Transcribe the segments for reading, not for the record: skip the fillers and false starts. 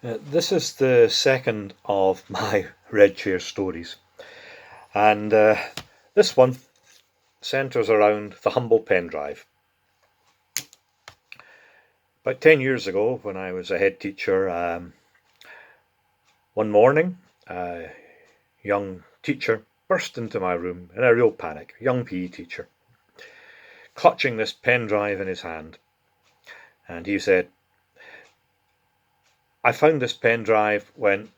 This is the second of my Red Chair stories, and this one centres around the humble pen drive. About 10 years ago, when I was a head teacher, one morning, a young teacher burst into my room in a real panic, a young PE teacher, clutching this pen drive in his hand. And he said, "I found this pen drive when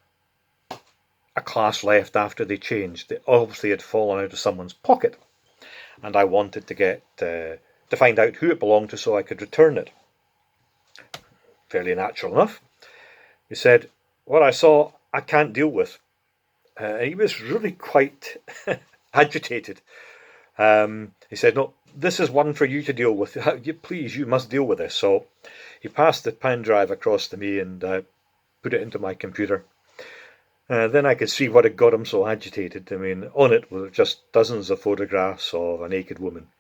a class left after they changed. It obviously had fallen out of someone's pocket, and I wanted to get to find out who it belonged to so I could return it." Fairly natural enough. He said, "What I saw, I can't deal with." He was really quite agitated. He said, "No, this is one for you to deal with. Please, you must deal with this." So he passed the pen drive across to me and put it into my computer. Then I could see what had got him so agitated. I mean, on it were just dozens of photographs of a naked woman,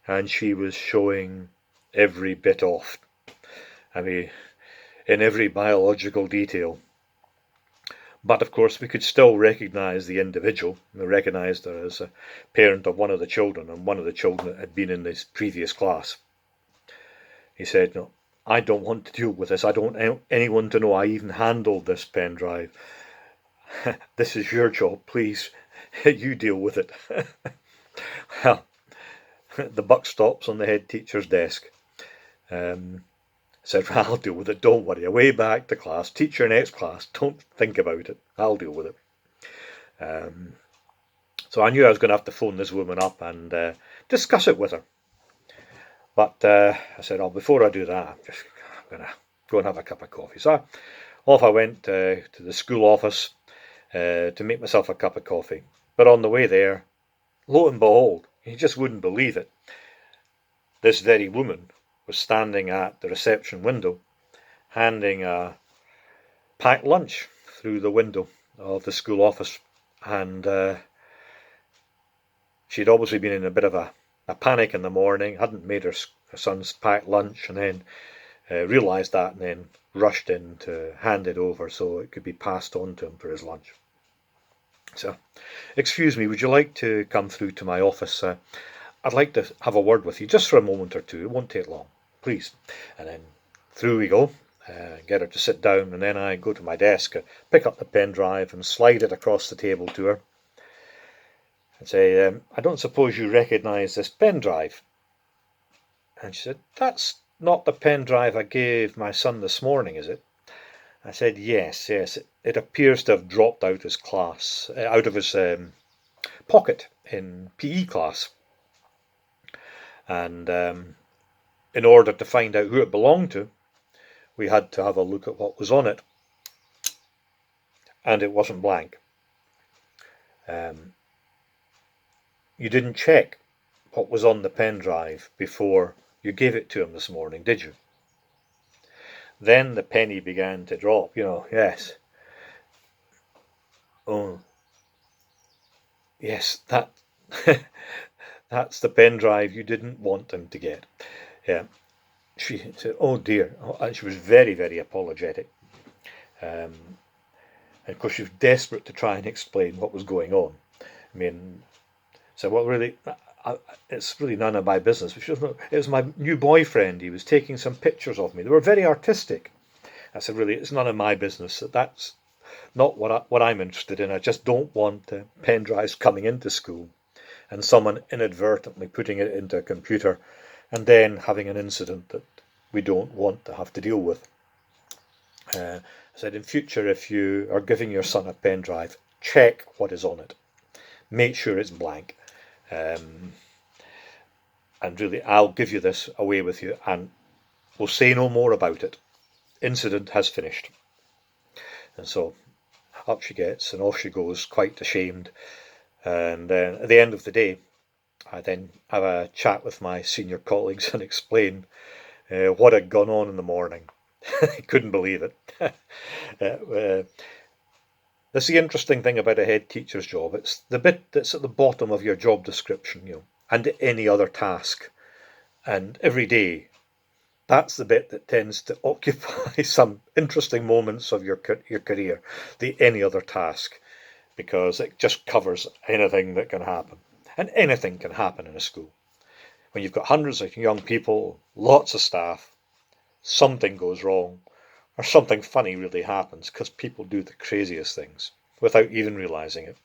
and she was showing every bit off. I mean, in every biological detail. But of course, we could still recognise the individual. We recognised her as a parent of one of the children, and one of the children had been in this previous class. He said, "No, I don't want to deal with this. I don't want anyone to know I even handled this pen drive. This is your job, please. You deal with it." Well, the buck stops on the head teacher's desk. Said, "Well, I'll deal with it. Don't worry. Away back to class. Teach your next class. Don't think about it. I'll deal with it." So I knew I was going to have to phone this woman up and discuss it with her. But I said, "Oh, before I do that, I'm going to go and have a cup of coffee." So off I went to the school office to make myself a cup of coffee. But on the way there, lo and behold, you just wouldn't believe it, this very woman was standing at the reception window, handing a packed lunch through the window of the school office. And she'd obviously been in a bit of a panic in the morning, hadn't made her son's packed lunch, and then realised that, and then rushed in to hand it over so it could be passed on to him for his lunch. So, "Excuse me, would you like to come through to my office? I'd like to have a word with you just for a moment or two. It won't take long, please." And then through we go, get her to sit down, and then I go to my desk, pick up the pen drive and slide it across the table to her and say, "I don't suppose you recognise this pen drive?" And she said, "That's not the pen drive I gave my son this morning, is it?" I said, yes, it appears to have dropped out his class, out of his pocket in PE class. And in order to find out who it belonged to, we had to have a look at what was on it. And it wasn't blank. You didn't check what was on the pen drive before you gave it to him this morning, did you? Then the penny began to drop, yes. Oh, yes, that's the pen drive you didn't want him to get. Yeah. She said, "Oh dear." And she was very, very apologetic. And of course, she was desperate to try and explain what was going on. I mean, so, "Well, really, it's really none of my business." But she said, "It was my new boyfriend. He was taking some pictures of me. They were very artistic." I said, "Really, it's none of my business. That's not what I'm interested in. I just don't want pen drives coming into school and someone inadvertently putting it into a computer and then having an incident that we don't want to have to deal with." I said, "In future, if you are giving your son a pen drive, check what is on it. Make sure it's blank. And really, I'll give you this away with you and we'll say no more about it. Incident has finished." And so up she gets and off she goes, quite ashamed. And then at the end of the day, I then have a chat with my senior colleagues and explain what had gone on in the morning. I couldn't believe it. That's the interesting thing about a head teacher's job. It's the bit that's at the bottom of your job description, and any other task. And every day That's the bit that tends to occupy some interesting moments of your career, the any other task, because it just covers anything that can happen. And anything can happen in a school. When you've got hundreds of young people, lots of staff, something goes wrong, or something funny really happens because people do the craziest things without even realizing it.